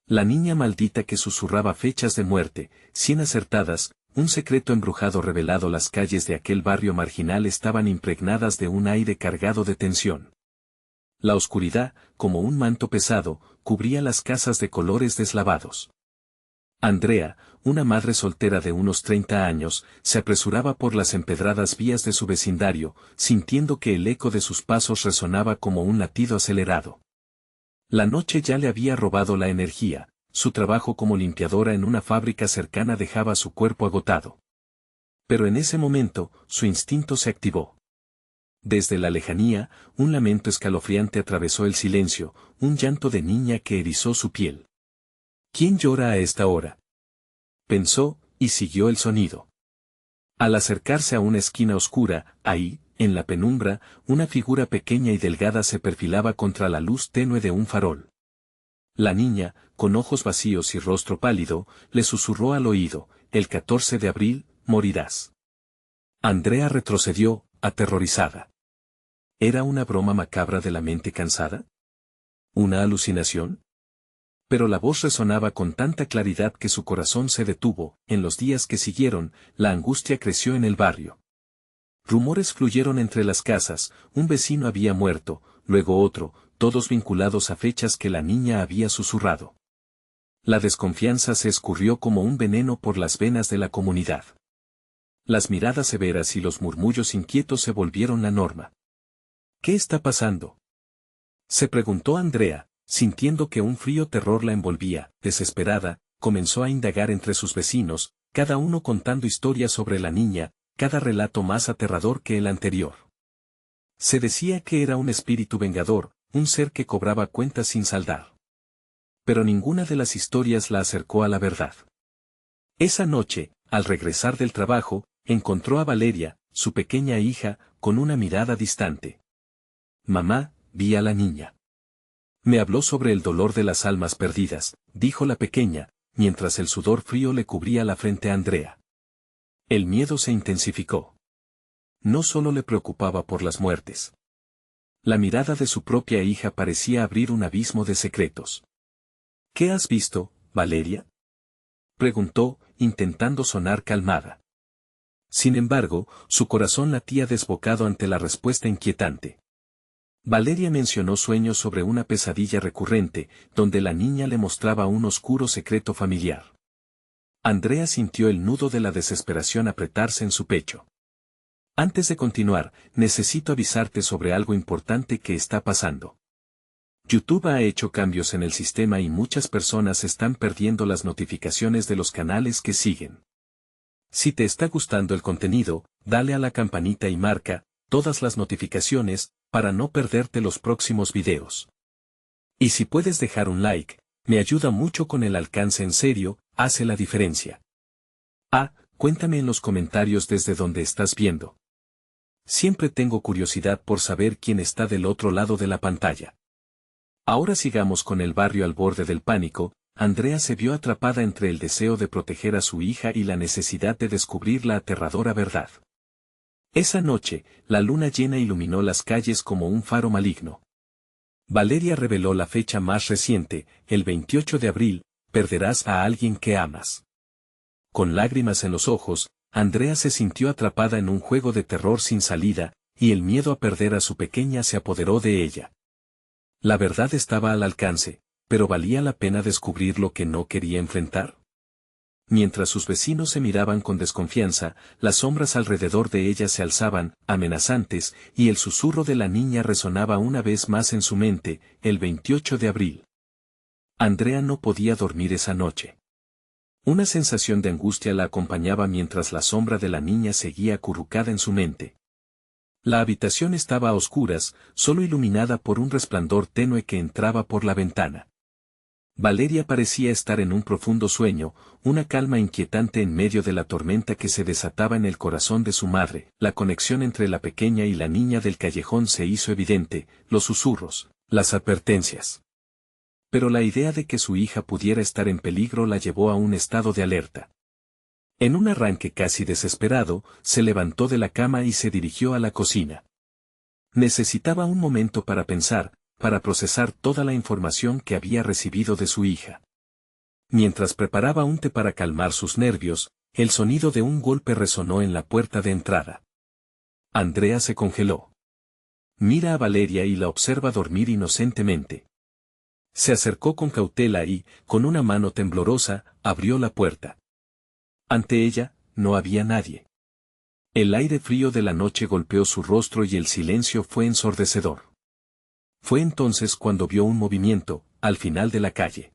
La niña maldita que susurraba fechas de muerte, 100 acertadas, un secreto embrujado revelado. Las calles de aquel barrio marginal estaban impregnadas de un aire cargado de tensión. La oscuridad, como un manto pesado, cubría las casas de colores deslavados. Andrea, una madre soltera de unos 30 años, se apresuraba por las empedradas vías de su vecindario, sintiendo que el eco de sus pasos resonaba como un latido acelerado. La noche ya le había robado la energía, su trabajo como limpiadora en una fábrica cercana dejaba su cuerpo agotado. Pero en ese momento, su instinto se activó. Desde la lejanía, un lamento escalofriante atravesó el silencio, un llanto de niña que erizó su piel. ¿Quién llora a esta hora?, pensó, y siguió el sonido. Al acercarse a una esquina oscura, ahí, en la penumbra, una figura pequeña y delgada se perfilaba contra la luz tenue de un farol. La niña, con ojos vacíos y rostro pálido, le susurró al oído: el 14 de abril, morirás. Andrea retrocedió, aterrorizada. ¿Era una broma macabra de la mente cansada? ¿Una alucinación? Pero la voz resonaba con tanta claridad que su corazón se detuvo. En los días que siguieron, la angustia creció en el barrio. Rumores fluyeron entre las casas: un vecino había muerto, luego otro, todos vinculados a fechas que la niña había susurrado. La desconfianza se escurrió como un veneno por las venas de la comunidad. Las miradas severas y los murmullos inquietos se volvieron la norma. ¿Qué está pasando?, se preguntó Andrea, sintiendo que un frío terror la envolvía. Desesperada, comenzó a indagar entre sus vecinos, cada uno contando historias sobre la niña, cada relato más aterrador que el anterior. Se decía que era un espíritu vengador, un ser que cobraba cuentas sin saldar. Pero ninguna de las historias la acercó a la verdad. Esa noche, al regresar del trabajo, encontró a Valeria, su pequeña hija, con una mirada distante. «Mamá, vi a la niña. Me habló sobre el dolor de las almas perdidas», dijo la pequeña, mientras el sudor frío le cubría la frente a Andrea. El miedo se intensificó. No solo le preocupaba por las muertes. La mirada de su propia hija parecía abrir un abismo de secretos. «¿Qué has visto, Valeria?», preguntó, intentando sonar calmada. Sin embargo, su corazón latía desbocado ante la respuesta inquietante. Valeria mencionó sueños sobre una pesadilla recurrente, donde la niña le mostraba un oscuro secreto familiar. Andrea sintió el nudo de la desesperación apretarse en su pecho. «Antes de continuar, necesito avisarte sobre algo importante que está pasando. YouTube ha hecho cambios en el sistema y muchas personas están perdiendo las notificaciones de los canales que siguen. Si te está gustando el contenido, dale a la campanita y marca todas las notificaciones, para no perderte los próximos videos. Y si puedes dejar un like, me ayuda mucho con el alcance. En serio, hace la diferencia. Cuéntame en los comentarios desde dónde estás viendo. Siempre tengo curiosidad por saber quién está del otro lado de la pantalla. Ahora sigamos con el barrio. Al borde del pánico, Andrea se vio atrapada entre el deseo de proteger a su hija y la necesidad de descubrir la aterradora verdad. Esa noche, la luna llena iluminó las calles como un faro maligno. Valeria reveló la fecha más reciente: el 28 de abril, perderás a alguien que amas. Con lágrimas en los ojos, Andrea se sintió atrapada en un juego de terror sin salida, y el miedo a perder a su pequeña se apoderó de ella. La verdad estaba al alcance, pero ¿valía la pena descubrir lo que no quería enfrentar? Mientras sus vecinos se miraban con desconfianza, las sombras alrededor de ella se alzaban, amenazantes, y el susurro de la niña resonaba una vez más en su mente: el 28 de abril. Andrea no podía dormir esa noche. Una sensación de angustia la acompañaba mientras la sombra de la niña seguía acurrucada en su mente. La habitación estaba a oscuras, solo iluminada por un resplandor tenue que entraba por la ventana. Valeria parecía estar en un profundo sueño, una calma inquietante en medio de la tormenta que se desataba en el corazón de su madre. La conexión entre la pequeña y la niña del callejón se hizo evidente: los susurros, las advertencias. Pero la idea de que su hija pudiera estar en peligro la llevó a un estado de alerta. En un arranque casi desesperado, se levantó de la cama y se dirigió a la cocina. Necesitaba un momento para pensar, para procesar toda la información que había recibido de su hija. Mientras preparaba un té para calmar sus nervios, el sonido de un golpe resonó en la puerta de entrada. Andrea se congeló. Mira a Valeria y la observa dormir inocentemente. Se acercó con cautela y, con una mano temblorosa, abrió la puerta. Ante ella, no había nadie. El aire frío de la noche golpeó su rostro y el silencio fue ensordecedor. Fue entonces cuando vio un movimiento, al final de la calle.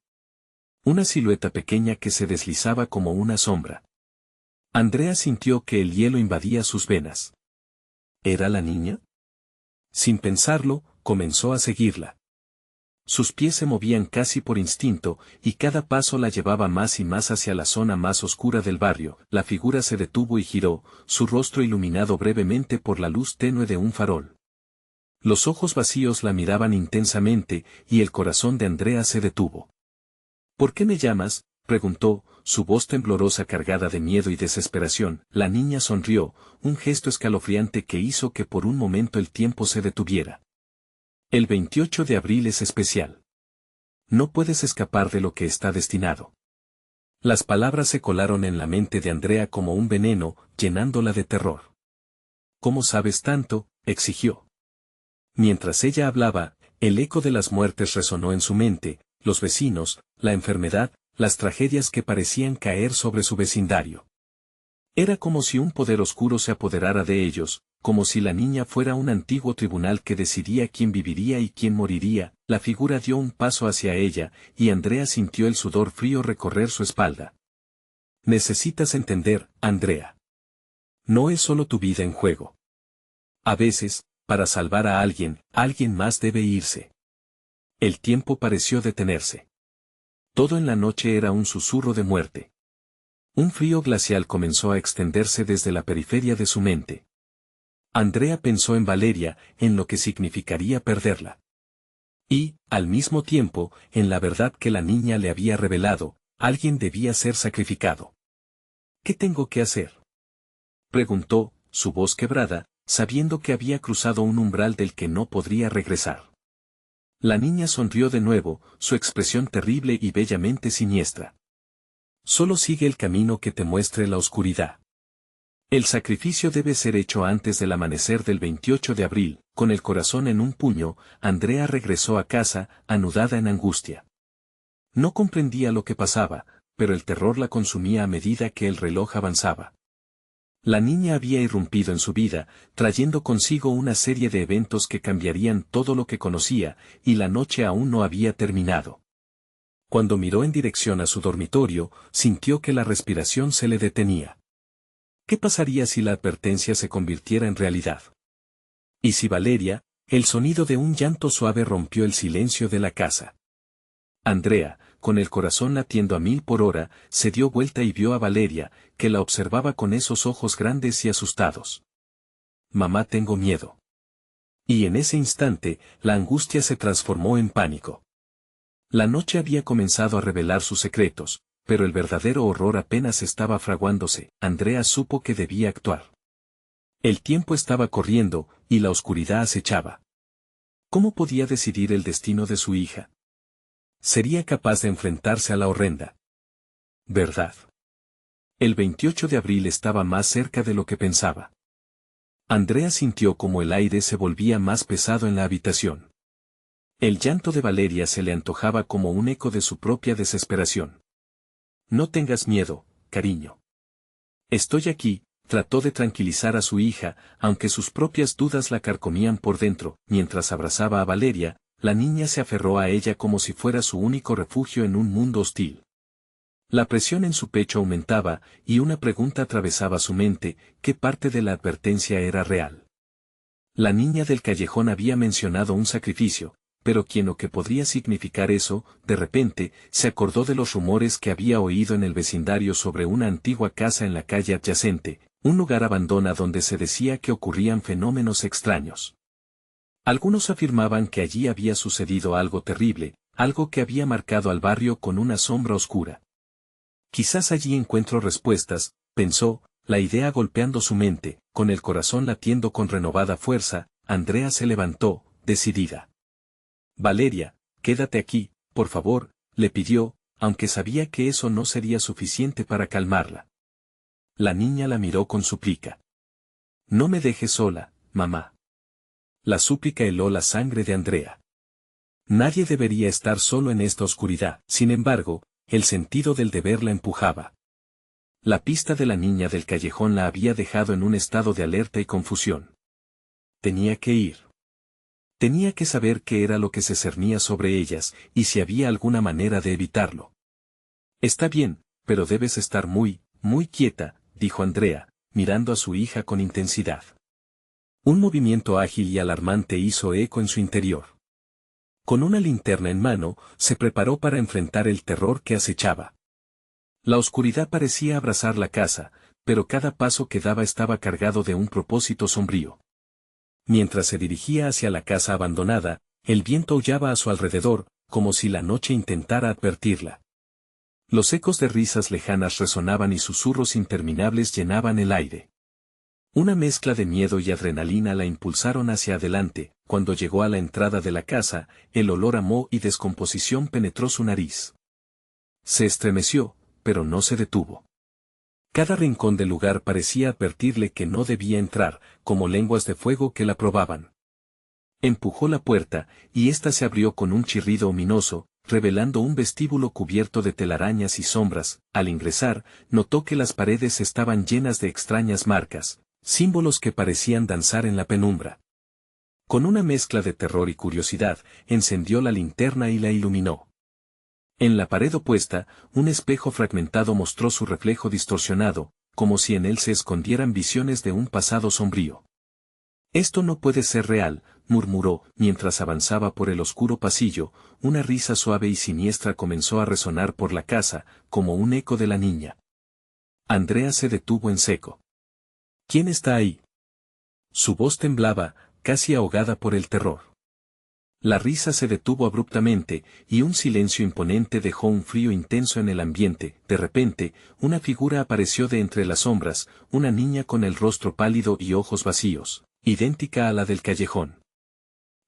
Una silueta pequeña que se deslizaba como una sombra. Andrea sintió que el hielo invadía sus venas. ¿Era la niña? Sin pensarlo, comenzó a seguirla. Sus pies se movían casi por instinto, y cada paso la llevaba más y más hacia la zona más oscura del barrio. La figura se detuvo y giró, su rostro iluminado brevemente por la luz tenue de un farol. Los ojos vacíos la miraban intensamente, y el corazón de Andrea se detuvo. ¿Por qué me llamas?, preguntó, su voz temblorosa cargada de miedo y desesperación. La niña sonrió, un gesto escalofriante que hizo que por un momento el tiempo se detuviera. El 28 de abril es especial. No puedes escapar de lo que está destinado. Las palabras se colaron en la mente de Andrea como un veneno, llenándola de terror. ¿Cómo sabes tanto?, exigió. Mientras ella hablaba, el eco de las muertes resonó en su mente, los vecinos, la enfermedad, las tragedias que parecían caer sobre su vecindario. Era como si un poder oscuro se apoderara de ellos, como si la niña fuera un antiguo tribunal que decidía quién viviría y quién moriría. La figura dio un paso hacia ella, y Andrea sintió el sudor frío recorrer su espalda. Necesitas entender, Andrea. No es solo tu vida en juego. A veces, para salvar a alguien, alguien más debe irse. El tiempo pareció detenerse. Todo en la noche era un susurro de muerte. Un frío glacial comenzó a extenderse desde la periferia de su mente. Andrea pensó en Valeria, en lo que significaría perderla. Y, al mismo tiempo, en la verdad que la niña le había revelado, alguien debía ser sacrificado. ¿Qué tengo que hacer?, preguntó, su voz quebrada, sabiendo que había cruzado un umbral del que no podría regresar. La niña sonrió de nuevo, su expresión terrible y bellamente siniestra. Solo sigue el camino que te muestre la oscuridad. El sacrificio debe ser hecho antes del amanecer del 28 de abril. Con el corazón en un puño, Andrea regresó a casa, anudada en angustia. No comprendía lo que pasaba, pero el terror la consumía a medida que el reloj avanzaba. La niña había irrumpido en su vida, trayendo consigo una serie de eventos que cambiarían todo lo que conocía, y la noche aún no había terminado. Cuando miró en dirección a su dormitorio, sintió que la respiración se le detenía. ¿Qué pasaría si la advertencia se convirtiera en realidad? ¿Y si Valeria? El sonido de un llanto suave rompió el silencio de la casa. Andrea, con el corazón latiendo a 1000 por hora, se dio vuelta y vio a Valeria, que la observaba con esos ojos grandes y asustados. Mamá, tengo miedo. Y en ese instante, la angustia se transformó en pánico. La noche había comenzado a revelar sus secretos, pero el verdadero horror apenas estaba fraguándose. Andrea supo que debía actuar. El tiempo estaba corriendo, y la oscuridad acechaba. ¿Cómo podía decidir el destino de su hija? ¿Sería capaz de enfrentarse a la horrenda verdad? El 28 de abril estaba más cerca de lo que pensaba. Andrea sintió como el aire se volvía más pesado en la habitación. El llanto de Valeria se le antojaba como un eco de su propia desesperación. No tengas miedo, cariño. Estoy aquí, trató de tranquilizar a su hija, aunque sus propias dudas la carcomían por dentro. Mientras abrazaba a Valeria, la niña se aferró a ella como si fuera su único refugio en un mundo hostil. La presión en su pecho aumentaba, y una pregunta atravesaba su mente: ¿qué parte de la advertencia era real? La niña del callejón había mencionado un sacrificio, pero ¿quién o qué podría significar eso? De repente, se acordó de los rumores que había oído en el vecindario sobre una antigua casa en la calle adyacente, un lugar abandonado donde se decía que ocurrían fenómenos extraños. Algunos afirmaban que allí había sucedido algo terrible, algo que había marcado al barrio con una sombra oscura. Quizás allí encuentro respuestas, pensó, la idea golpeando su mente. Con el corazón latiendo con renovada fuerza, Andrea se levantó, decidida. Valeria, quédate aquí, por favor, le pidió, aunque sabía que eso no sería suficiente para calmarla. La niña la miró con súplica. No me dejes sola, mamá. La súplica heló la sangre de Andrea. Nadie debería estar solo en esta oscuridad. Sin embargo, el sentido del deber la empujaba. La pista de la niña del callejón la había dejado en un estado de alerta y confusión. Tenía que ir. Tenía que saber qué era lo que se cernía sobre ellas, y si había alguna manera de evitarlo. Está bien, pero debes estar muy, muy quieta, dijo Andrea, mirando a su hija con intensidad. Un movimiento ágil y alarmante hizo eco en su interior. Con una linterna en mano, se preparó para enfrentar el terror que acechaba. La oscuridad parecía abrazar la casa, pero cada paso que daba estaba cargado de un propósito sombrío. Mientras se dirigía hacia la casa abandonada, el viento aullaba a su alrededor, como si la noche intentara advertirla. Los ecos de risas lejanas resonaban y susurros interminables llenaban el aire. Una mezcla de miedo y adrenalina la impulsaron hacia adelante. Cuando llegó a la entrada de la casa, el olor a moho y descomposición penetró su nariz. Se estremeció, pero no se detuvo. Cada rincón del lugar parecía advertirle que no debía entrar, como lenguas de fuego que la probaban. Empujó la puerta, y ésta se abrió con un chirrido ominoso, revelando un vestíbulo cubierto de telarañas y sombras. Al ingresar, notó que las paredes estaban llenas de extrañas marcas, símbolos que parecían danzar en la penumbra. Con una mezcla de terror y curiosidad, encendió la linterna y la iluminó. En la pared opuesta, un espejo fragmentado mostró su reflejo distorsionado, como si en él se escondieran visiones de un pasado sombrío. Esto no puede ser real, murmuró, mientras avanzaba por el oscuro pasillo. Una risa suave y siniestra comenzó a resonar por la casa, como un eco de la niña. Andrea se detuvo en seco. ¿Quién está ahí? Su voz temblaba, casi ahogada por el terror. La risa se detuvo abruptamente, y un silencio imponente dejó un frío intenso en el ambiente. De repente, una figura apareció de entre las sombras, una niña con el rostro pálido y ojos vacíos, idéntica a la del callejón.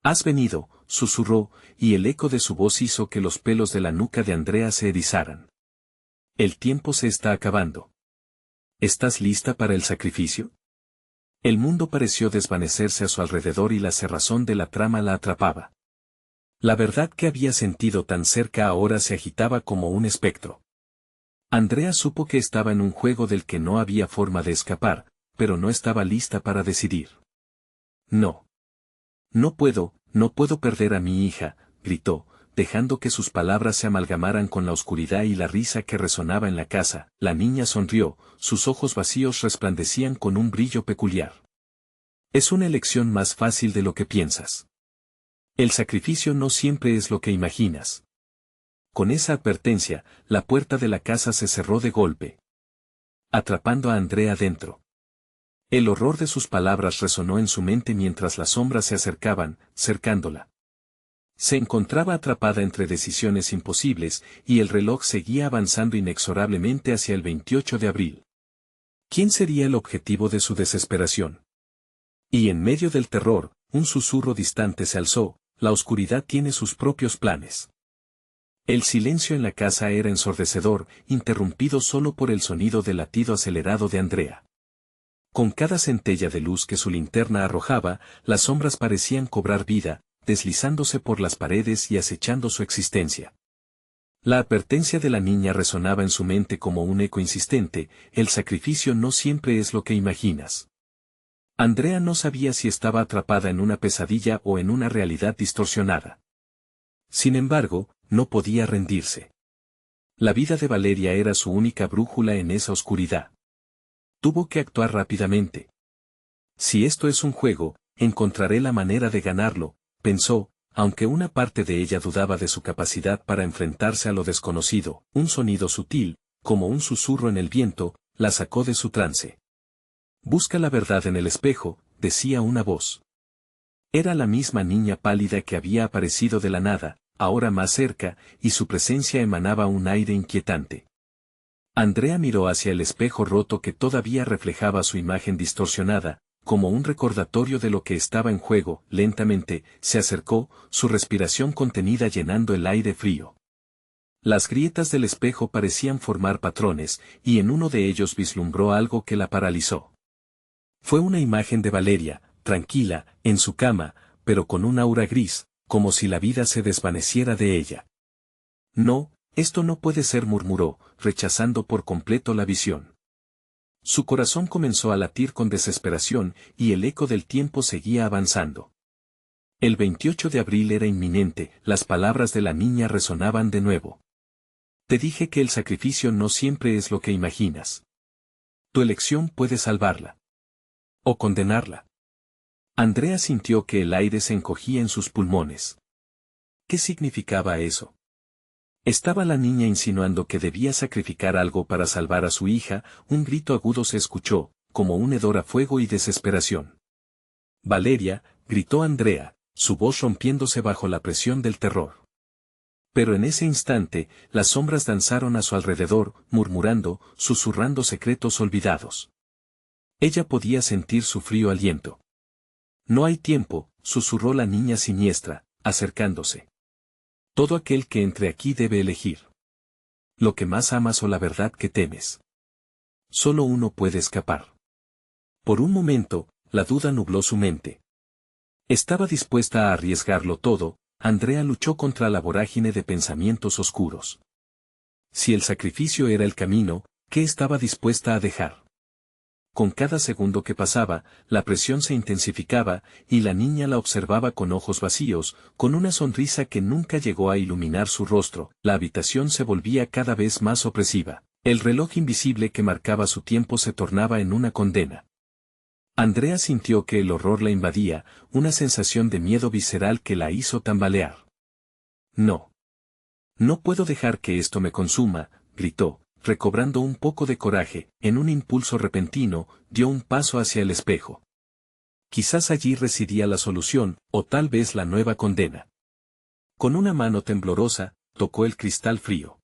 «Has venido», susurró, y el eco de su voz hizo que los pelos de la nuca de Andrea se erizaran. «El tiempo se está acabando. ¿Estás lista para el sacrificio?» El mundo pareció desvanecerse a su alrededor y la cerrazón de la trama la atrapaba. La verdad que había sentido tan cerca ahora se agitaba como un espectro. Andrea supo que estaba en un juego del que no había forma de escapar, pero no estaba lista para decidir. «No. No puedo perder a mi hija», gritó, dejando que sus palabras se amalgamaran con la oscuridad y la risa que resonaba en la casa. La niña sonrió, sus ojos vacíos resplandecían con un brillo peculiar. «Es una elección más fácil de lo que piensas. El sacrificio no siempre es lo que imaginas». Con esa advertencia, la puerta de la casa se cerró de golpe, atrapando a Andrea dentro. El horror de sus palabras resonó en su mente mientras las sombras se acercaban, cercándola. Se encontraba atrapada entre decisiones imposibles, y el reloj seguía avanzando inexorablemente hacia el 28 de abril. ¿Quién sería el objetivo de su desesperación? Y en medio del terror, un susurro distante se alzó: «La oscuridad tiene sus propios planes». El silencio en la casa era ensordecedor, interrumpido solo por el sonido del latido acelerado de Andrea. Con cada centella de luz que su linterna arrojaba, las sombras parecían cobrar vida, deslizándose por las paredes y acechando su existencia. La advertencia de la niña resonaba en su mente como un eco insistente: el sacrificio no siempre es lo que imaginas. Andrea no sabía si estaba atrapada en una pesadilla o en una realidad distorsionada. Sin embargo, no podía rendirse. La vida de Valeria era su única brújula en esa oscuridad. Tuvo que actuar rápidamente. «Si esto es un juego, encontraré la manera de ganarlo», pensó, aunque una parte de ella dudaba de su capacidad para enfrentarse a lo desconocido. Un sonido sutil, como un susurro en el viento, la sacó de su trance. «Busca la verdad en el espejo», decía una voz. Era la misma niña pálida que había aparecido de la nada, ahora más cerca, y su presencia emanaba un aire inquietante. Andrea miró hacia el espejo roto que todavía reflejaba su imagen distorsionada, como un recordatorio de lo que estaba en juego. Lentamente, se acercó, su respiración contenida llenando el aire frío. Las grietas del espejo parecían formar patrones, y en uno de ellos vislumbró algo que la paralizó. Fue una imagen de Valeria, tranquila, en su cama, pero con un aura gris, como si la vida se desvaneciera de ella. No, esto no puede ser, murmuró, rechazando por completo la visión. Su corazón comenzó a latir con desesperación, y el eco del tiempo seguía avanzando. El 28 de abril era inminente, las palabras de la niña resonaban de nuevo. Te dije que el sacrificio no siempre es lo que imaginas. Tu elección puede salvarla. O condenarla. Andrea sintió que el aire se encogía en sus pulmones. ¿Qué significaba eso? ¿Estaba la niña insinuando que debía sacrificar algo para salvar a su hija? Un grito agudo se escuchó, como un hedor a fuego y desesperación. Valeria, gritó Andrea, su voz rompiéndose bajo la presión del terror. Pero en ese instante, las sombras danzaron a su alrededor, murmurando, susurrando secretos olvidados. Ella podía sentir su frío aliento. No hay tiempo, susurró la niña siniestra, acercándose. Todo aquel que entre aquí debe elegir. Lo que más amas o la verdad que temes. Solo uno puede escapar. Por un momento, la duda nubló su mente. Estaba dispuesta a arriesgarlo todo. Andrea luchó contra la vorágine de pensamientos oscuros. Si el sacrificio era el camino, ¿qué estaba dispuesta a dejar? Con cada segundo que pasaba, la presión se intensificaba, y la niña la observaba con ojos vacíos, con una sonrisa que nunca llegó a iluminar su rostro. La habitación se volvía cada vez más opresiva. El reloj invisible que marcaba su tiempo se tornaba en una condena. Andrea sintió que el horror la invadía, una sensación de miedo visceral que la hizo tambalear. No. No puedo dejar que esto me consuma, gritó, recobrando un poco de coraje. En un impulso repentino, dio un paso hacia el espejo. Quizás allí residía la solución, o tal vez la nueva condena. Con una mano temblorosa, tocó el cristal frío.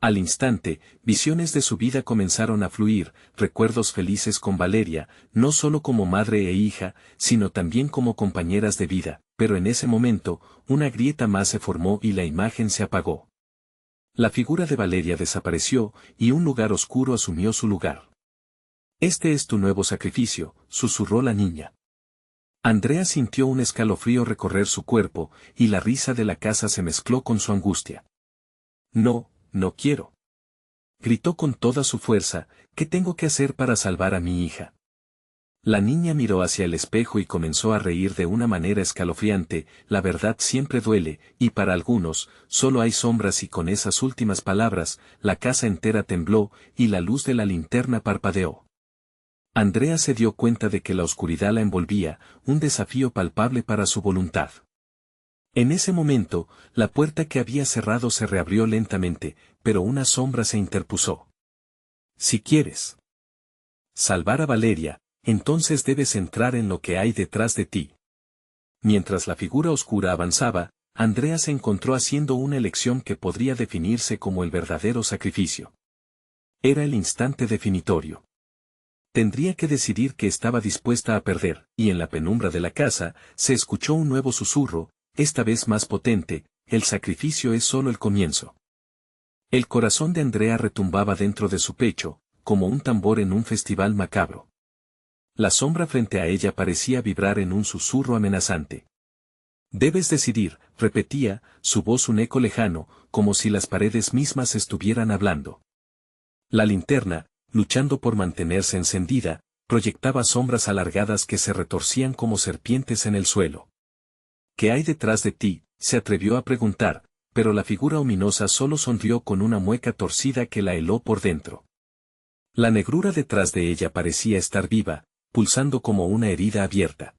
Al instante, visiones de su vida comenzaron a fluir, recuerdos felices con Valeria, no solo como madre e hija, sino también como compañeras de vida, pero en ese momento, una grieta más se formó y la imagen se apagó. La figura de Valeria desapareció, y un lugar oscuro asumió su lugar. Este es tu nuevo sacrificio, susurró la niña. Andrea sintió un escalofrío recorrer su cuerpo, y la risa de la casa se mezcló con su angustia. No. No quiero. Gritó con toda su fuerza, ¿qué tengo que hacer para salvar a mi hija? La niña miró hacia el espejo y comenzó a reír de una manera escalofriante. La verdad siempre duele, y para algunos, solo hay sombras. Y con esas últimas palabras, la casa entera tembló, y la luz de la linterna parpadeó. Andrea se dio cuenta de que la oscuridad la envolvía, un desafío palpable para su voluntad. En ese momento, la puerta que había cerrado se reabrió lentamente, pero una sombra se interpuso. Si quieres salvar a Valeria, entonces debes entrar en lo que hay detrás de ti. Mientras la figura oscura avanzaba, Andrea se encontró haciendo una elección que podría definirse como el verdadero sacrificio. Era el instante definitorio. Tendría que decidir qué estaba dispuesta a perder, y en la penumbra de la casa, se escuchó un nuevo susurro, esta vez más potente: el sacrificio es solo el comienzo. El corazón de Andrea retumbaba dentro de su pecho, como un tambor en un festival macabro. La sombra frente a ella parecía vibrar en un susurro amenazante. Debes decidir, repetía, su voz un eco lejano, como si las paredes mismas estuvieran hablando. La linterna, luchando por mantenerse encendida, proyectaba sombras alargadas que se retorcían como serpientes en el suelo. ¿Qué hay detrás de ti?, se atrevió a preguntar, pero la figura ominosa solo sonrió con una mueca torcida que la heló por dentro. La negrura detrás de ella parecía estar viva, pulsando como una herida abierta.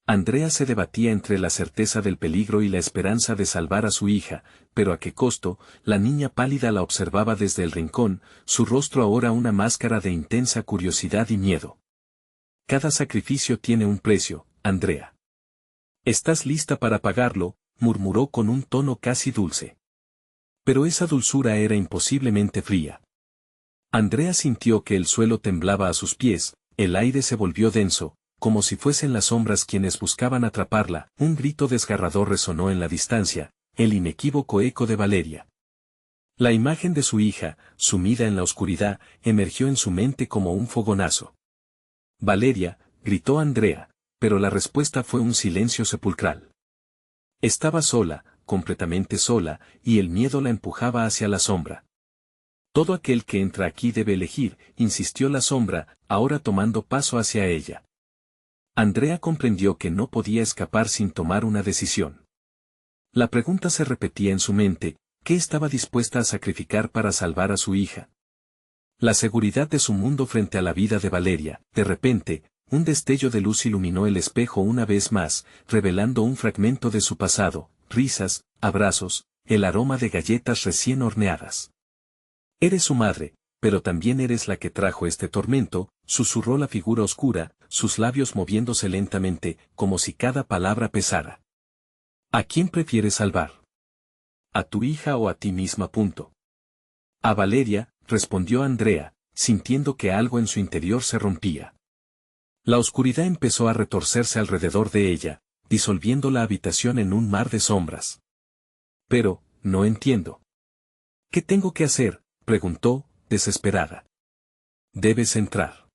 Andrea se debatía entre la certeza del peligro y la esperanza de salvar a su hija, pero ¿a qué costo? La niña pálida la observaba desde el rincón, su rostro ahora una máscara de intensa curiosidad y miedo. Cada sacrificio tiene un precio, Andrea. ¿Estás lista para pagarlo?, murmuró con un tono casi dulce. Pero esa dulzura era imposiblemente fría. Andrea sintió que el suelo temblaba a sus pies, el aire se volvió denso, como si fuesen las sombras quienes buscaban atraparla. Un grito desgarrador resonó en la distancia, el inequívoco eco de Valeria. La imagen de su hija, sumida en la oscuridad, emergió en su mente como un fogonazo. Valeria, gritó Andrea, pero la respuesta fue un silencio sepulcral. Estaba sola, completamente sola, y el miedo la empujaba hacia la sombra. Todo aquel que entra aquí debe elegir, insistió la sombra, ahora tomando paso hacia ella. Andrea comprendió que no podía escapar sin tomar una decisión. La pregunta se repetía en su mente, ¿qué estaba dispuesta a sacrificar para salvar a su hija? La seguridad de su mundo frente a la vida de Valeria. De repente, un destello de luz iluminó el espejo una vez más, revelando un fragmento de su pasado, risas, abrazos, el aroma de galletas recién horneadas. Eres su madre, pero también eres la que trajo este tormento, susurró la figura oscura, sus labios moviéndose lentamente, como si cada palabra pesara. ¿A quién prefieres salvar? ¿A tu hija o a ti misma? A Valeria, respondió Andrea, sintiendo que algo en su interior se rompía. La oscuridad empezó a retorcerse alrededor de ella, disolviendo la habitación en un mar de sombras. Pero, no entiendo. ¿Qué tengo que hacer?, preguntó, desesperada. Debes entrar.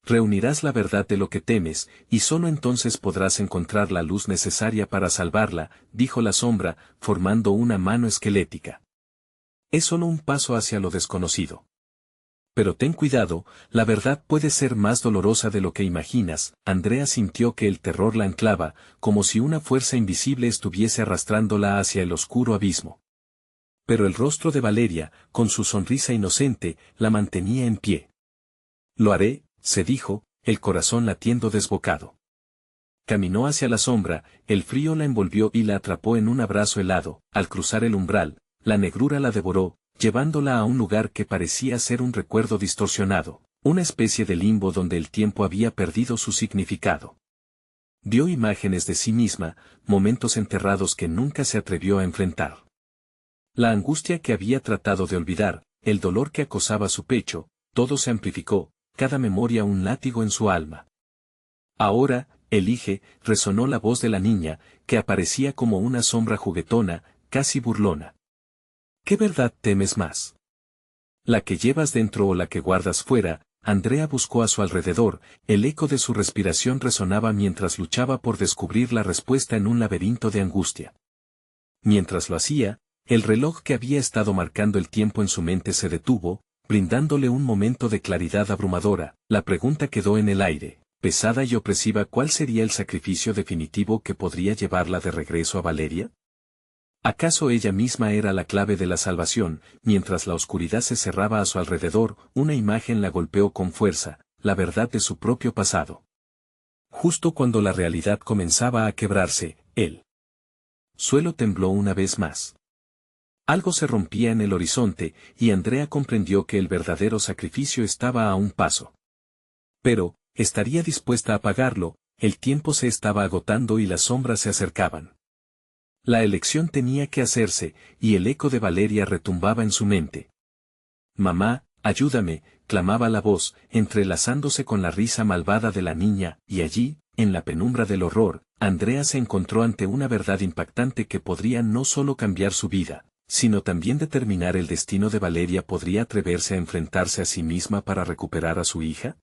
Reunirás la verdad de lo que temes, y solo entonces podrás encontrar la luz necesaria para salvarla, dijo la sombra, formando una mano esquelética. Es solo un paso hacia lo desconocido. Pero ten cuidado, la verdad puede ser más dolorosa de lo que imaginas. Andrea sintió que el terror la anclaba, como si una fuerza invisible estuviese arrastrándola hacia el oscuro abismo. Pero el rostro de Valeria, con su sonrisa inocente, la mantenía en pie. Lo haré, se dijo, el corazón latiendo desbocado. Caminó hacia la sombra, el frío la envolvió y la atrapó en un abrazo helado. Al cruzar el umbral, la negrura la devoró, llevándola a un lugar que parecía ser un recuerdo distorsionado, una especie de limbo donde el tiempo había perdido su significado. Vio imágenes de sí misma, momentos enterrados que nunca se atrevió a enfrentar. La angustia que había tratado de olvidar, el dolor que acosaba su pecho, todo se amplificó, cada memoria un látigo en su alma. Ahora, elige, resonó la voz de la niña, que aparecía como una sombra juguetona, casi burlona. ¿Qué verdad temes más? ¿La que llevas dentro o la que guardas fuera? Andrea buscó a su alrededor, el eco de su respiración resonaba mientras luchaba por descubrir la respuesta en un laberinto de angustia. Mientras lo hacía, el reloj que había estado marcando el tiempo en su mente se detuvo, brindándole un momento de claridad abrumadora. La pregunta quedó en el aire, pesada y opresiva: ¿cuál sería el sacrificio definitivo que podría llevarla de regreso a Valeria? ¿Acaso ella misma era la clave de la salvación? Mientras la oscuridad se cerraba a su alrededor, una imagen la golpeó con fuerza, la verdad de su propio pasado. Justo cuando la realidad comenzaba a quebrarse, el suelo tembló una vez más. Algo se rompía en el horizonte, y Andrea comprendió que el verdadero sacrificio estaba a un paso. Pero, ¿estaría dispuesta a pagarlo? El tiempo se estaba agotando y las sombras se acercaban. La elección tenía que hacerse, y el eco de Valeria retumbaba en su mente. «Mamá, ayúdame», clamaba la voz, entrelazándose con la risa malvada de la niña, y allí, en la penumbra del horror, Andrea se encontró ante una verdad impactante que podría no solo cambiar su vida, sino también determinar el destino de Valeria. ¿Podría atreverse a enfrentarse a sí misma para recuperar a su hija?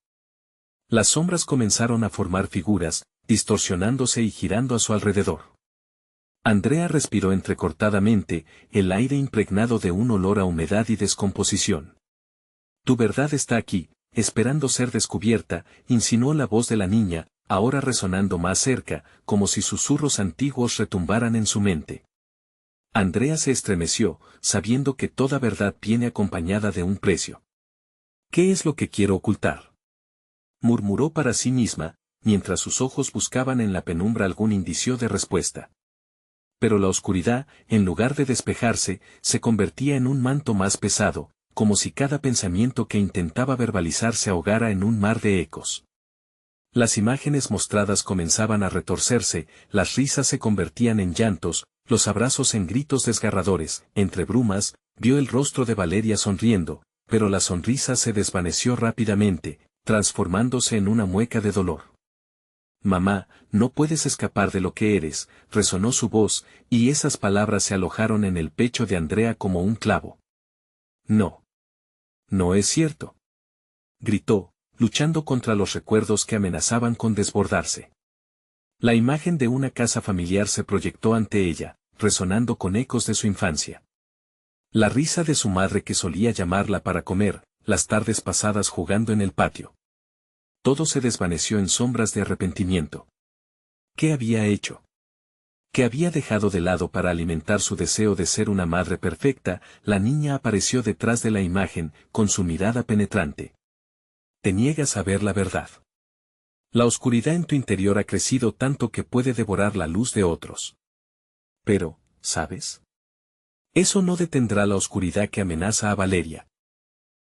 Las sombras comenzaron a formar figuras, distorsionándose y girando a su alrededor. Andrea respiró entrecortadamente, el aire impregnado de un olor a humedad y descomposición. «Tu verdad está aquí, esperando ser descubierta», insinuó la voz de la niña, ahora resonando más cerca, como si susurros antiguos retumbaran en su mente. Andrea se estremeció, sabiendo que toda verdad viene acompañada de un precio. «¿Qué es lo que quiero ocultar?», murmuró para sí misma, mientras sus ojos buscaban en la penumbra algún indicio de respuesta. Pero la oscuridad, en lugar de despejarse, se convertía en un manto más pesado, como si cada pensamiento que intentaba verbalizar se ahogara en un mar de ecos. Las imágenes mostradas comenzaban a retorcerse, las risas se convertían en llantos, los abrazos en gritos desgarradores. Entre brumas, vio el rostro de Valeria sonriendo, pero la sonrisa se desvaneció rápidamente, transformándose en una mueca de dolor. «Mamá, no puedes escapar de lo que eres», resonó su voz, y esas palabras se alojaron en el pecho de Andrea como un clavo. No. No es cierto. Gritó, luchando contra los recuerdos que amenazaban con desbordarse. La imagen de una casa familiar se proyectó ante ella, resonando con ecos de su infancia. La risa de su madre que solía llamarla para comer, las tardes pasadas jugando en el patio. Todo se desvaneció en sombras de arrepentimiento. ¿Qué había hecho? ¿Qué había dejado de lado para alimentar su deseo de ser una madre perfecta? La niña apareció detrás de la imagen, con su mirada penetrante. Te niegas a ver la verdad. La oscuridad en tu interior ha crecido tanto que puede devorar la luz de otros. Pero, ¿sabes? Eso no detendrá la oscuridad que amenaza a Valeria.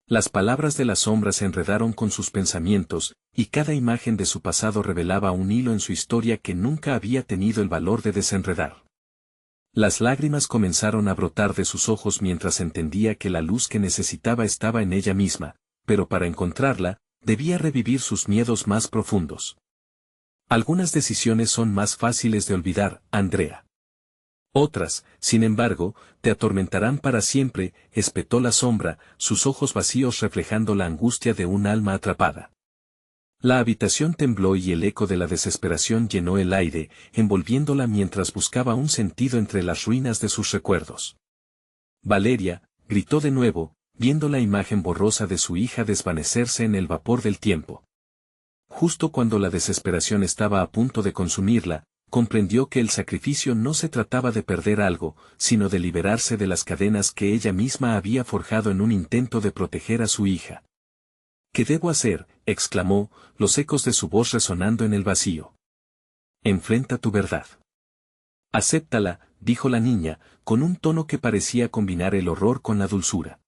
Las palabras de la sombra se enredaron con sus pensamientos, y cada imagen de su pasado revelaba un hilo en su historia que nunca había tenido el valor de desenredar. Las lágrimas comenzaron a brotar de sus ojos mientras entendía que la luz que necesitaba estaba en ella misma, pero para encontrarla, debía revivir sus miedos más profundos. Algunas decisiones son más fáciles de olvidar, Andrea. Otras, sin embargo, te atormentarán para siempre, espetó la sombra, sus ojos vacíos reflejando la angustia de un alma atrapada. La habitación tembló y el eco de la desesperación llenó el aire, envolviéndola mientras buscaba un sentido entre las ruinas de sus recuerdos. Valeria, gritó de nuevo, viendo la imagen borrosa de su hija desvanecerse en el vapor del tiempo. Justo cuando la desesperación estaba a punto de consumirla, comprendió que el sacrificio no se trataba de perder algo, sino de liberarse de las cadenas que ella misma había forjado en un intento de proteger a su hija. ¿Qué debo hacer?, exclamó, los ecos de su voz resonando en el vacío. Enfrenta tu verdad. Acéptala, dijo la niña, con un tono que parecía combinar el horror con la dulzura.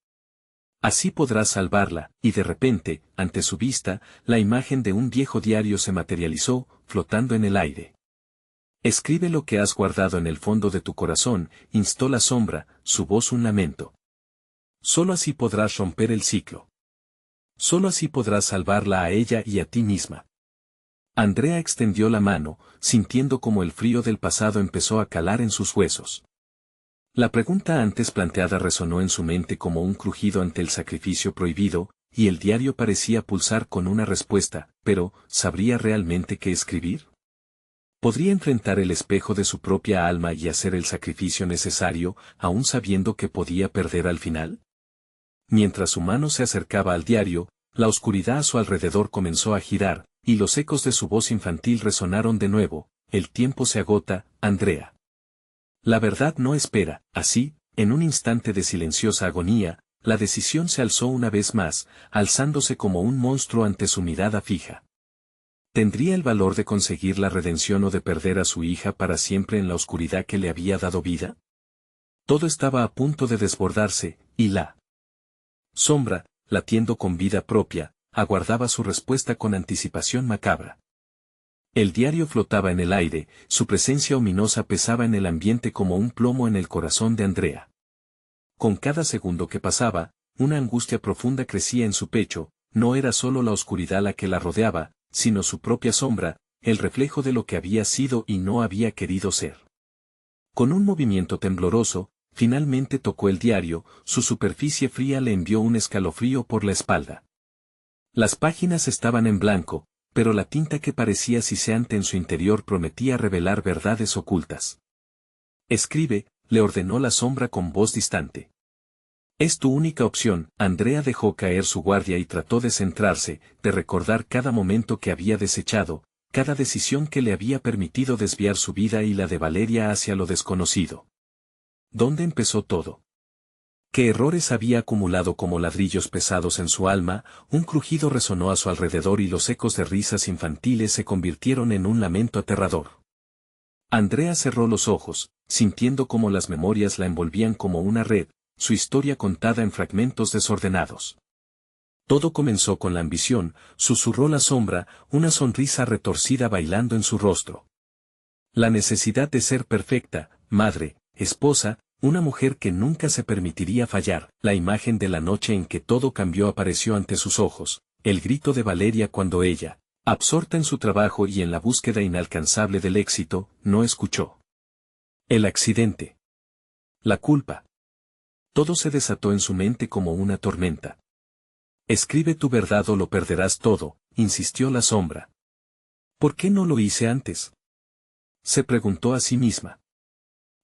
Así podrás salvarla, y de repente, ante su vista, la imagen de un viejo diario se materializó, flotando en el aire. Escribe lo que has guardado en el fondo de tu corazón, instó la sombra, su voz un lamento. Solo así podrás romper el ciclo. Solo así podrás salvarla a ella y a ti misma. Andrea extendió la mano, sintiendo como el frío del pasado empezó a calar en sus huesos. La pregunta antes planteada resonó en su mente como un crujido ante el sacrificio prohibido, y el diario parecía pulsar con una respuesta, pero, ¿sabría realmente qué escribir? ¿Podría enfrentar el espejo de su propia alma y hacer el sacrificio necesario, aún sabiendo que podía perder al final? Mientras su mano se acercaba al diario, la oscuridad a su alrededor comenzó a girar, y los ecos de su voz infantil resonaron de nuevo, el tiempo se agota, Andrea. La verdad no espera, así, en un instante de silenciosa agonía, la decisión se alzó una vez más, alzándose como un monstruo ante su mirada fija. ¿Tendría el valor de conseguir la redención o de perder a su hija para siempre en la oscuridad que le había dado vida? Todo estaba a punto de desbordarse, y la sombra, latiendo con vida propia, aguardaba su respuesta con anticipación macabra. El diario flotaba en el aire, su presencia ominosa pesaba en el ambiente como un plomo en el corazón de Andrea. Con cada segundo que pasaba, una angustia profunda crecía en su pecho, no era solo la oscuridad la que la rodeaba, sino su propia sombra, el reflejo de lo que había sido y no había querido ser. Con un movimiento tembloroso, finalmente tocó el diario, su superficie fría le envió un escalofrío por la espalda. Las páginas estaban en blanco, pero la tinta que parecía siseante en su interior prometía revelar verdades ocultas. Escribe, le ordenó la sombra con voz distante. Es tu única opción. Andrea dejó caer su guardia y trató de centrarse, de recordar cada momento que había desechado, cada decisión que le había permitido desviar su vida y la de Valeria hacia lo desconocido. ¿Dónde empezó todo? ¿Qué errores había acumulado como ladrillos pesados en su alma? Un crujido resonó a su alrededor y los ecos de risas infantiles se convirtieron en un lamento aterrador. Andrea cerró los ojos, sintiendo como las memorias la envolvían como una red, su historia contada en fragmentos desordenados. Todo comenzó con la ambición, susurró la sombra, una sonrisa retorcida bailando en su rostro. La necesidad de ser perfecta, madre, esposa, una mujer que nunca se permitiría fallar. La imagen de la noche en que todo cambió apareció ante sus ojos, el grito de Valeria cuando ella, absorta en su trabajo y en la búsqueda inalcanzable del éxito, no escuchó. El accidente. La culpa. Todo se desató en su mente como una tormenta. Escribe tu verdad o lo perderás todo, insistió la sombra. ¿Por qué no lo hice antes? Se preguntó a sí misma.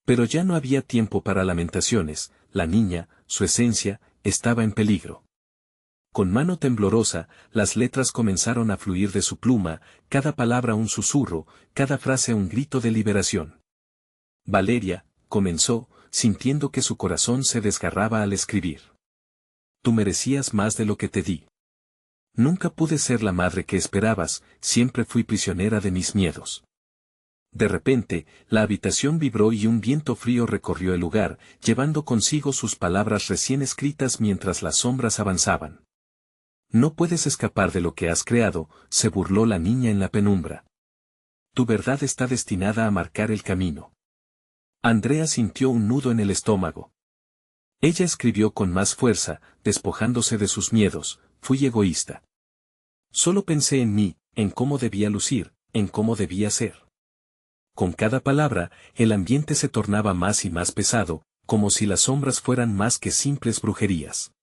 Pero ya no había tiempo para lamentaciones, la niña, su esencia, estaba en peligro. Con mano temblorosa, las letras comenzaron a fluir de su pluma, cada palabra un susurro, cada frase un grito de liberación. Valeria, comenzó, sintiendo que su corazón se desgarraba al escribir. Tú merecías más de lo que te di. Nunca pude ser la madre que esperabas, siempre fui prisionera de mis miedos. De repente, la habitación vibró y un viento frío recorrió el lugar, llevando consigo sus palabras recién escritas mientras las sombras avanzaban. No puedes escapar de lo que has creado, se burló la niña en la penumbra. Tu verdad está destinada a marcar el camino. Andrea sintió un nudo en el estómago. Ella escribió con más fuerza, despojándose de sus miedos, fui egoísta. Solo pensé en mí, en cómo debía lucir, en cómo debía ser. Con cada palabra, el ambiente se tornaba más y más pesado, como si las sombras fueran más que simples brujerías.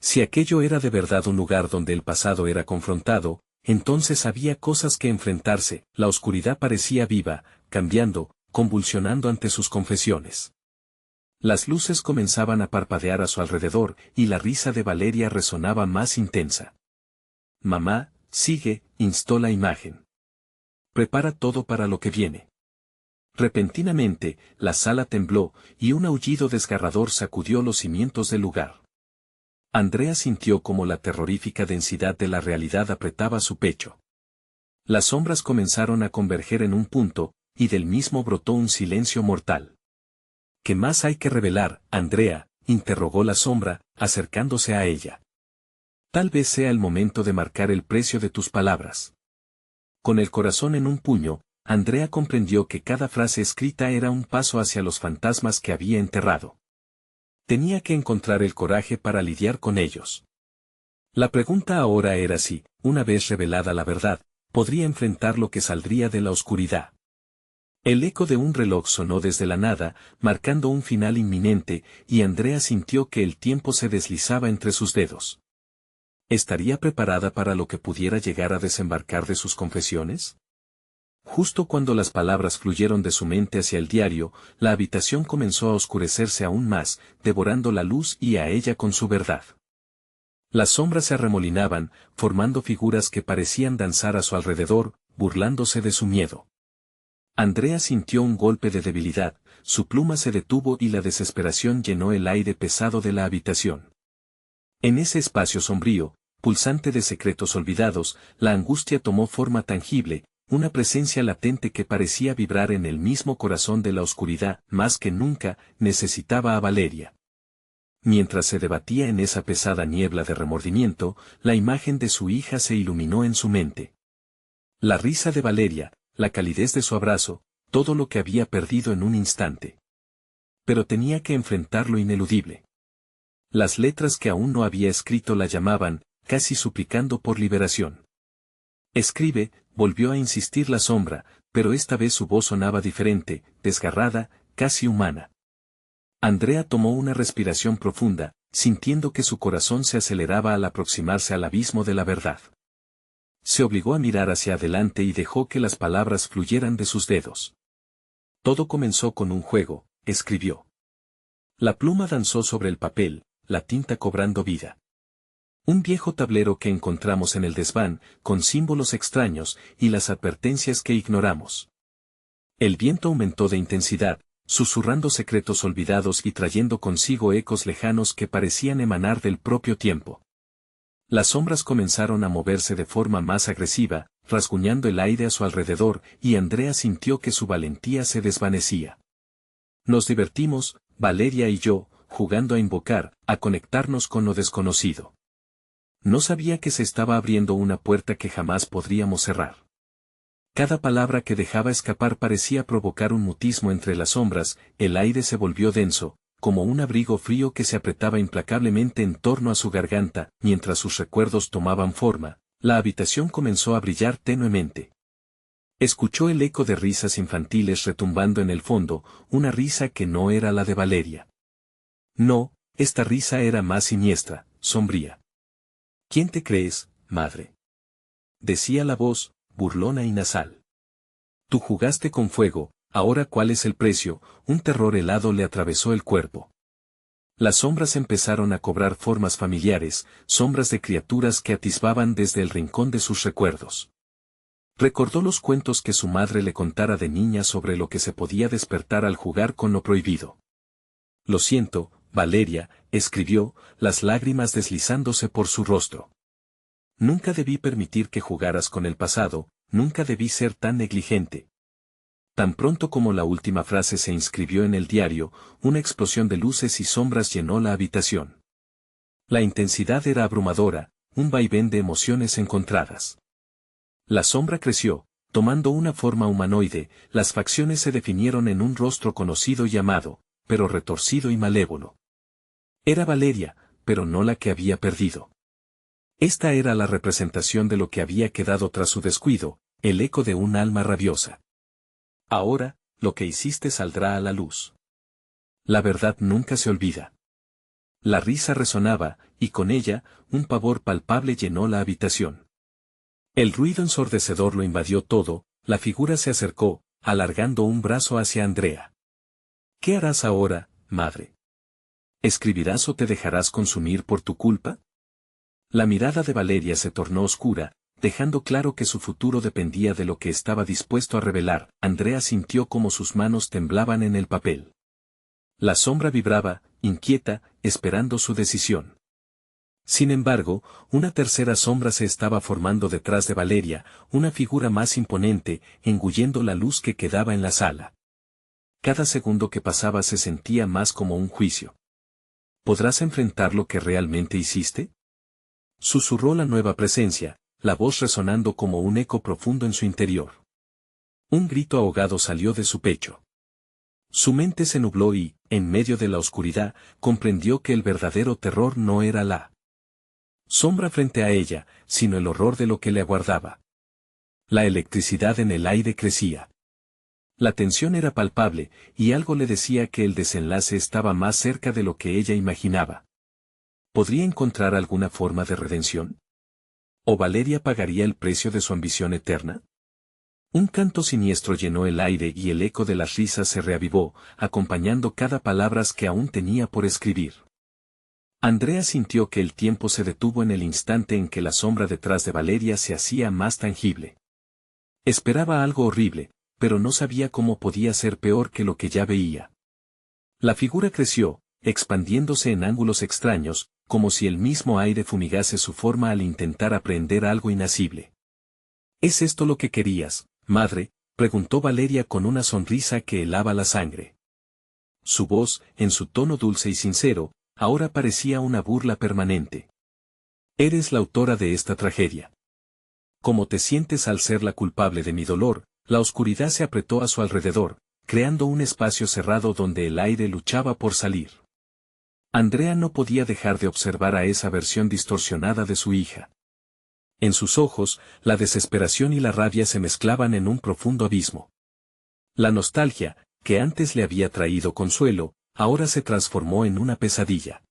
Si aquello era de verdad un lugar donde el pasado era confrontado, entonces había cosas que enfrentarse, la oscuridad parecía viva, cambiando, convulsionando ante sus confesiones. Las luces comenzaban a parpadear a su alrededor, y la risa de Valeria resonaba más intensa. Mamá, sigue, instó la imagen. Prepara todo para lo que viene. Repentinamente, la sala tembló, y un aullido desgarrador sacudió los cimientos del lugar. Andrea sintió como la terrorífica densidad de la realidad apretaba su pecho. Las sombras comenzaron a converger en un punto, y del mismo brotó un silencio mortal. ¿Qué más hay que revelar, Andrea?, interrogó la sombra, acercándose a ella. Tal vez sea el momento de marcar el precio de tus palabras. Con el corazón en un puño, Andrea comprendió que cada frase escrita era un paso hacia los fantasmas que había enterrado. Tenía que encontrar el coraje para lidiar con ellos. La pregunta ahora era si, una vez revelada la verdad, podría enfrentar lo que saldría de la oscuridad. El eco de un reloj sonó desde la nada, marcando un final inminente, y Andrea sintió que el tiempo se deslizaba entre sus dedos. ¿Estaría preparada para lo que pudiera llegar a desembarcar de sus confesiones? Justo cuando las palabras fluyeron de su mente hacia el diario, la habitación comenzó a oscurecerse aún más, devorando la luz y a ella con su verdad. Las sombras se arremolinaban, formando figuras que parecían danzar a su alrededor, burlándose de su miedo. Andrea sintió un golpe de debilidad, su pluma se detuvo y la desesperación llenó el aire pesado de la habitación. En ese espacio sombrío, pulsante de secretos olvidados, la angustia tomó forma tangible, una presencia latente que parecía vibrar en el mismo corazón de la oscuridad, más que nunca, necesitaba a Valeria. Mientras se debatía en esa pesada niebla de remordimiento, la imagen de su hija se iluminó en su mente. La risa de Valeria, la calidez de su abrazo, todo lo que había perdido en un instante. Pero tenía que enfrentar lo ineludible. Las letras que aún no había escrito la llamaban, casi suplicando por liberación. Escribe, volvió a insistir la sombra, pero esta vez su voz sonaba diferente, desgarrada, casi humana. Andrea tomó una respiración profunda, sintiendo que su corazón se aceleraba al aproximarse al abismo de la verdad. Se obligó a mirar hacia adelante y dejó que las palabras fluyeran de sus dedos. Todo comenzó con un juego, escribió. La pluma danzó sobre el papel, la tinta cobrando vida. Un viejo tablero que encontramos en el desván, con símbolos extraños, y las advertencias que ignoramos. El viento aumentó de intensidad, susurrando secretos olvidados y trayendo consigo ecos lejanos que parecían emanar del propio tiempo. Las sombras comenzaron a moverse de forma más agresiva, rasguñando el aire a su alrededor, y Andrea sintió que su valentía se desvanecía. Nos divertimos, Valeria y yo, jugando a invocar, a conectarnos con lo desconocido. No sabía que se estaba abriendo una puerta que jamás podríamos cerrar. Cada palabra que dejaba escapar parecía provocar un mutismo entre las sombras, el aire se volvió denso, como un abrigo frío que se apretaba implacablemente en torno a su garganta, mientras sus recuerdos tomaban forma, la habitación comenzó a brillar tenuemente. Escuchó el eco de risas infantiles retumbando en el fondo, una risa que no era la de Valeria. No, Esta risa era más siniestra, sombría. ¿Quién te crees, madre? Decía la voz, burlona y nasal. Tú jugaste con fuego, ahora ¿cuál es el precio? Un terror helado le atravesó el cuerpo. Las sombras empezaron a cobrar formas familiares, sombras de criaturas que atisbaban desde el rincón de sus recuerdos. Recordó los cuentos que su madre le contara de niña sobre lo que se podía despertar al jugar con lo prohibido. Lo siento, Valeria, escribió, las lágrimas deslizándose por su rostro. Nunca debí permitir que jugaras con el pasado, nunca debí ser tan negligente. Tan pronto como la última frase se inscribió en el diario, una explosión de luces y sombras llenó la habitación. La intensidad era abrumadora, un vaivén de emociones encontradas. La sombra creció, tomando una forma humanoide, las facciones se definieron en un rostro conocido y amado, pero retorcido y malévolo. Era Valeria, pero no la que había perdido. Esta era la representación de lo que había quedado tras su descuido, el eco de un alma rabiosa. Ahora, lo que hiciste saldrá a la luz. La verdad nunca se olvida. La risa resonaba, y con ella, un pavor palpable llenó la habitación. El ruido ensordecedor lo invadió todo, la figura se acercó, alargando un brazo hacia Andrea. ¿Qué harás ahora, madre? ¿Escribirás o te dejarás consumir por tu culpa? La mirada de Valeria se tornó oscura, dejando claro que su futuro dependía de lo que estaba dispuesto a revelar. Andrea sintió como sus manos temblaban en el papel. La sombra vibraba, inquieta, esperando su decisión. Sin embargo, una tercera sombra se estaba formando detrás de Valeria, una figura más imponente, engullendo la luz que quedaba en la sala. Cada segundo que pasaba se sentía más como un juicio. ¿Podrás enfrentar lo que realmente hiciste? Susurró la nueva presencia, la voz resonando como un eco profundo en su interior. Un grito ahogado salió de su pecho. Su mente se nubló y, en medio de la oscuridad, comprendió que el verdadero terror no era la sombra frente a ella, sino el horror de lo que le aguardaba. La electricidad en el aire crecía. La tensión era palpable, y algo le decía que el desenlace estaba más cerca de lo que ella imaginaba. ¿Podría encontrar alguna forma de redención? ¿O Valeria pagaría el precio de su ambición eterna? Un canto siniestro llenó el aire y el eco de las risas se reavivó, acompañando cada palabra que aún tenía por escribir. Andrea sintió que el tiempo se detuvo en el instante en que la sombra detrás de Valeria se hacía más tangible. Esperaba algo horrible, pero no sabía cómo podía ser peor que lo que ya veía. La figura creció, expandiéndose en ángulos extraños, como si el mismo aire fumigase su forma al intentar aprehender algo inacible. ¿Es esto lo que querías, madre?, preguntó Valeria con una sonrisa que helaba la sangre. Su voz, en su tono dulce y sincero, ahora parecía una burla permanente. Eres la autora de esta tragedia. ¿Cómo te sientes al ser la culpable de mi dolor? La oscuridad se apretó a su alrededor, creando un espacio cerrado donde el aire luchaba por salir. Andrea no podía dejar de observar a esa versión distorsionada de su hija. En sus ojos, la desesperación y la rabia se mezclaban en un profundo abismo. La nostalgia, que antes le había traído consuelo, ahora se transformó en una pesadilla.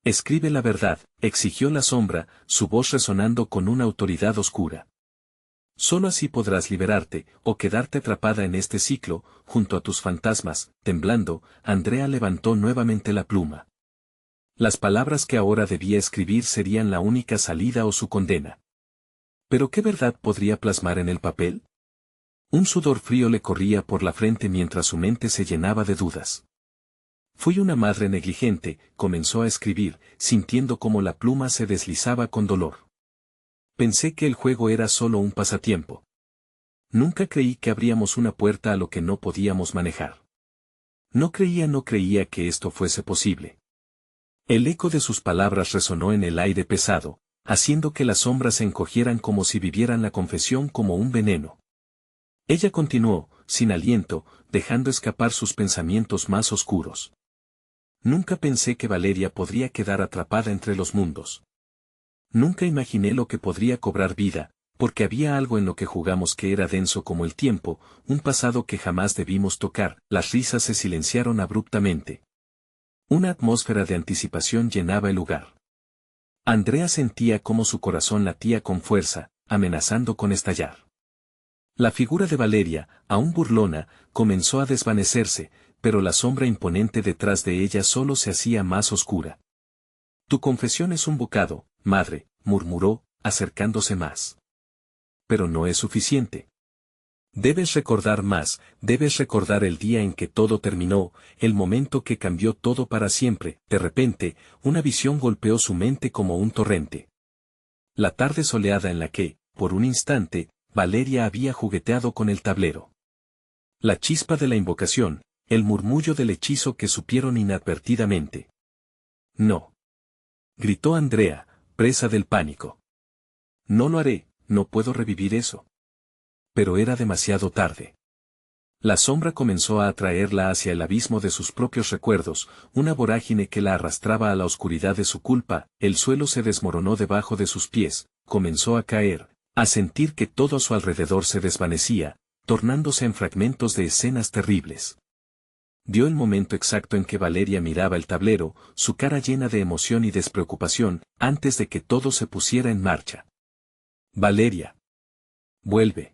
Escribe la verdad, exigió la sombra, su voz resonando con una autoridad oscura. Solo así podrás liberarte, o quedarte atrapada en este ciclo, junto a tus fantasmas. Temblando, Andrea levantó nuevamente la pluma. Las palabras que ahora debía escribir serían la única salida o su condena. ¿Pero qué verdad podría plasmar en el papel? Un sudor frío le corría por la frente mientras su mente se llenaba de dudas. Fui una madre negligente, comenzó a escribir, sintiendo como la pluma se deslizaba con dolor. Pensé que el juego era solo un pasatiempo. Nunca creí que abríamos una puerta a lo que no podíamos manejar. No creía que esto fuese posible. El eco de sus palabras resonó en el aire pesado, haciendo que las sombras se encogieran como si vivieran la confesión como un veneno. Ella continuó, sin aliento, dejando escapar sus pensamientos más oscuros. Nunca pensé que Valeria podría quedar atrapada entre los mundos. Nunca imaginé lo que podría cobrar vida, porque había algo en lo que jugamos que era denso como el tiempo, un pasado que jamás debimos tocar. Las risas se silenciaron abruptamente. Una atmósfera de anticipación llenaba el lugar. Andrea sentía cómo su corazón latía con fuerza, amenazando con estallar. La figura de Valeria, aún burlona, comenzó a desvanecerse, pero la sombra imponente detrás de ella solo se hacía más oscura. Tu confesión es un bocado, madre, murmuró, acercándose más. Pero no es suficiente. Debes recordar más, debes recordar el día en que todo terminó, el momento que cambió todo para siempre. De repente, una visión golpeó su mente como un torrente. La tarde soleada en la que, por un instante, Valeria había jugueteado con el tablero. La chispa de la invocación, el murmullo del hechizo que supieron inadvertidamente. No. Gritó Andrea, presa del pánico. No lo haré, no puedo revivir eso. Pero era demasiado tarde. La sombra comenzó a atraerla hacia el abismo de sus propios recuerdos, una vorágine que la arrastraba a la oscuridad de su culpa. El suelo se desmoronó debajo de sus pies, comenzó a caer, a sentir que todo a su alrededor se desvanecía, tornándose en fragmentos de escenas terribles. Dio el momento exacto en que Valeria miraba el tablero, su cara llena de emoción y despreocupación, antes de que todo se pusiera en marcha. Valeria. Vuelve.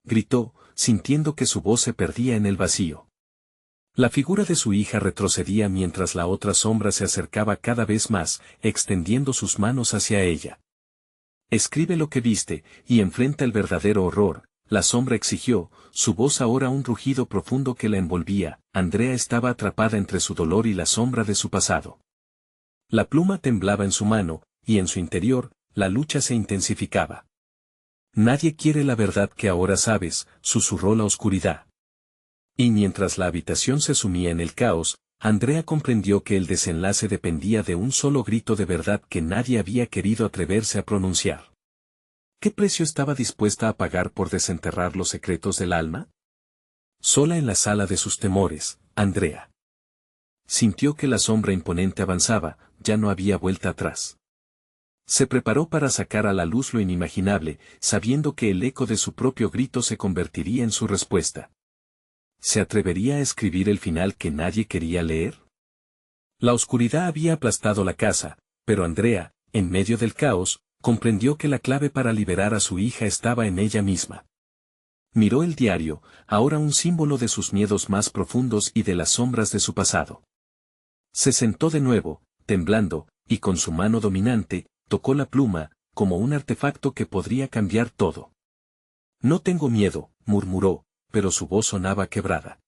Gritó, sintiendo que su voz se perdía en el vacío. La figura de su hija retrocedía mientras la otra sombra se acercaba cada vez más, extendiendo sus manos hacia ella. Escribe lo que viste, y enfrenta el verdadero horror, la sombra exigió, su voz ahora un rugido profundo que la envolvía. Andrea estaba atrapada entre su dolor y la sombra de su pasado. La pluma temblaba en su mano, y en su interior, la lucha se intensificaba. Nadie quiere la verdad que ahora sabes, susurró la oscuridad. Y mientras la habitación se sumía en el caos, Andrea comprendió que el desenlace dependía de un solo grito de verdad que nadie había querido atreverse a pronunciar. ¿Qué precio estaba dispuesta a pagar por desenterrar los secretos del alma? Sola en la sala de sus temores, Andrea sintió que la sombra imponente avanzaba, ya no había vuelta atrás. Se preparó para sacar a la luz lo inimaginable, sabiendo que el eco de su propio grito se convertiría en su respuesta. ¿Se atrevería a escribir el final que nadie quería leer? La oscuridad había aplastado la casa, pero Andrea, en medio del caos, comprendió que la clave para liberar a su hija estaba en ella misma. Miró el diario, ahora un símbolo de sus miedos más profundos y de las sombras de su pasado. Se sentó de nuevo, temblando, y con su mano dominante, tocó la pluma, como un artefacto que podría cambiar todo. No tengo miedo, murmuró, pero su voz sonaba quebrada.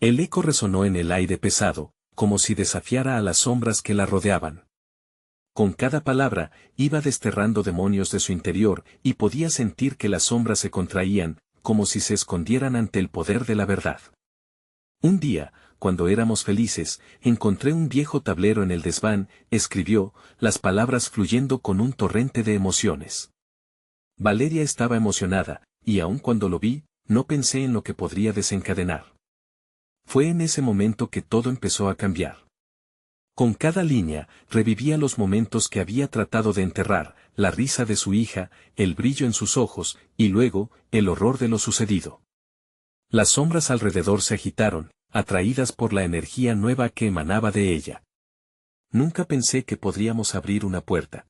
El eco resonó en el aire pesado, como si desafiara a las sombras que la rodeaban. Con cada palabra, iba desterrando demonios de su interior, y podía sentir que las sombras se contraían, como si se escondieran ante el poder de la verdad. Un día, cuando éramos felices, encontré un viejo tablero en el desván, escribió, las palabras fluyendo con un torrente de emociones. Valeria estaba emocionada, y aun cuando lo vi, no pensé en lo que podría desencadenar. Fue en ese momento que todo empezó a cambiar. Con cada línea, revivía los momentos que había tratado de enterrar, la risa de su hija, el brillo en sus ojos, y luego, el horror de lo sucedido. Las sombras alrededor se agitaron, atraídas por la energía nueva que emanaba de ella. Nunca pensé que podríamos abrir una puerta.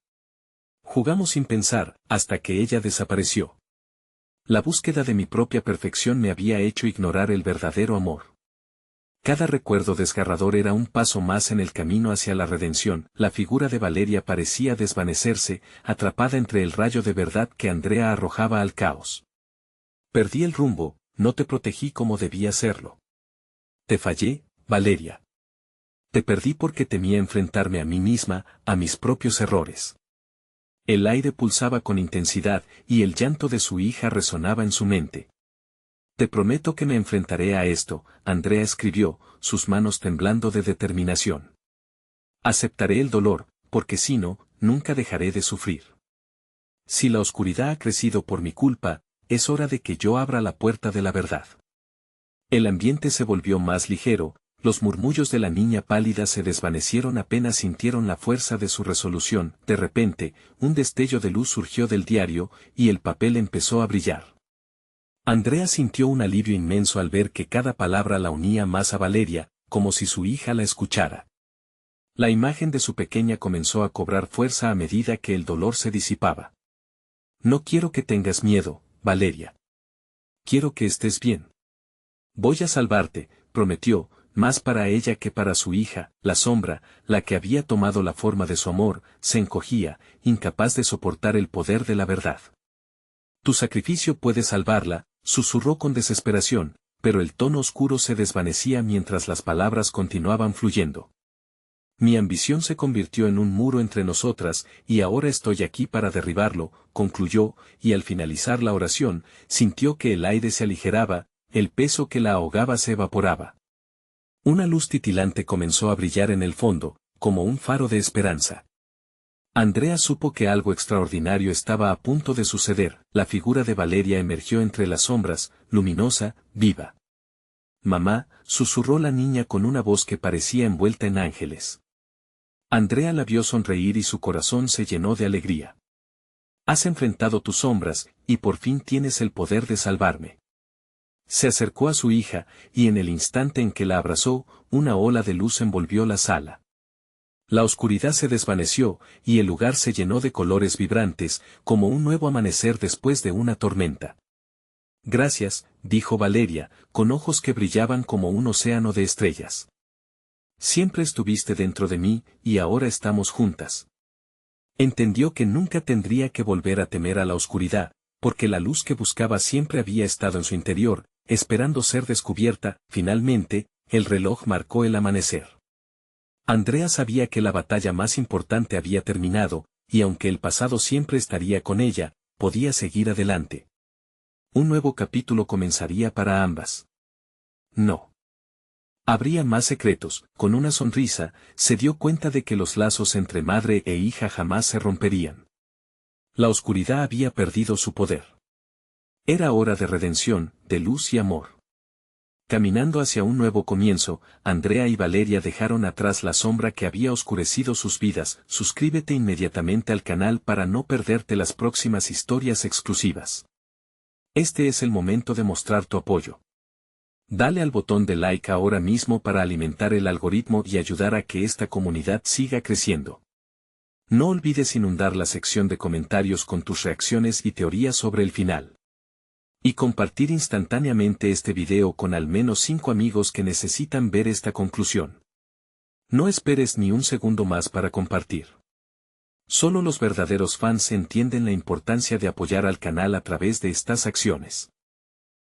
Jugamos sin pensar, hasta que ella desapareció. La búsqueda de mi propia perfección me había hecho ignorar el verdadero amor. Cada recuerdo desgarrador era un paso más en el camino hacia la redención. La figura de Valeria parecía desvanecerse, atrapada entre el rayo de verdad que Andrea arrojaba al caos. Perdí el rumbo, no te protegí como debía hacerlo. Te fallé, Valeria. Te perdí porque temía enfrentarme a mí misma, a mis propios errores. El aire pulsaba con intensidad, y el llanto de su hija resonaba en su mente. Te prometo que me enfrentaré a esto, Andrea escribió, sus manos temblando de determinación. Aceptaré el dolor, porque si no, nunca dejaré de sufrir. Si la oscuridad ha crecido por mi culpa, es hora de que yo abra la puerta de la verdad. El ambiente se volvió más ligero, los murmullos de la niña pálida se desvanecieron apenas sintieron la fuerza de su resolución. De repente, un destello de luz surgió del diario, y el papel empezó a brillar. Andrea sintió un alivio inmenso al ver que cada palabra la unía más a Valeria, como si su hija la escuchara. La imagen de su pequeña comenzó a cobrar fuerza a medida que el dolor se disipaba. No quiero que tengas miedo, Valeria. Quiero que estés bien. Voy a salvarte, prometió, más para ella que para su hija. La sombra, la que había tomado la forma de su amor, se encogía, incapaz de soportar el poder de la verdad. Tu sacrificio puede salvarla, susurró con desesperación, pero el tono oscuro se desvanecía mientras las palabras continuaban fluyendo. Mi ambición se convirtió en un muro entre nosotras, y ahora estoy aquí para derribarlo, concluyó, y al finalizar la oración, sintió que el aire se aligeraba, el peso que la ahogaba se evaporaba. Una luz titilante comenzó a brillar en el fondo, como un faro de esperanza. Andrea supo que algo extraordinario estaba a punto de suceder. La figura de Valeria emergió entre las sombras, luminosa, viva. Mamá, susurró la niña con una voz que parecía envuelta en ángeles. Andrea la vio sonreír y su corazón se llenó de alegría. Has enfrentado tus sombras, y por fin tienes el poder de salvarme. Se acercó a su hija, y en el instante en que la abrazó, una ola de luz envolvió la sala. La oscuridad se desvaneció, y el lugar se llenó de colores vibrantes, como un nuevo amanecer después de una tormenta. Gracias, dijo Valeria, con ojos que brillaban como un océano de estrellas. Siempre estuviste dentro de mí, y ahora estamos juntas. Entendió que nunca tendría que volver a temer a la oscuridad, porque la luz que buscaba siempre había estado en su interior, esperando ser descubierta. Finalmente, el reloj marcó el amanecer. Andrea sabía que la batalla más importante había terminado, y aunque el pasado siempre estaría con ella, podía seguir adelante. Un nuevo capítulo comenzaría para ambas. No. Habría más secretos. Con una sonrisa, se dio cuenta de que los lazos entre madre e hija jamás se romperían. La oscuridad había perdido su poder. Era hora de redención, de luz y amor. Caminando hacia un nuevo comienzo, Andrea y Valeria dejaron atrás la sombra que había oscurecido sus vidas. Suscríbete inmediatamente al canal para no perderte las próximas historias exclusivas. Este es el momento de mostrar tu apoyo. Dale al botón de like ahora mismo para alimentar el algoritmo y ayudar a que esta comunidad siga creciendo. No olvides inundar la sección de comentarios con tus reacciones y teorías sobre el final. Y compartir instantáneamente este video con al menos 5 amigos que necesitan ver esta conclusión. No esperes ni un segundo más para compartir. Solo los verdaderos fans entienden la importancia de apoyar al canal a través de estas acciones.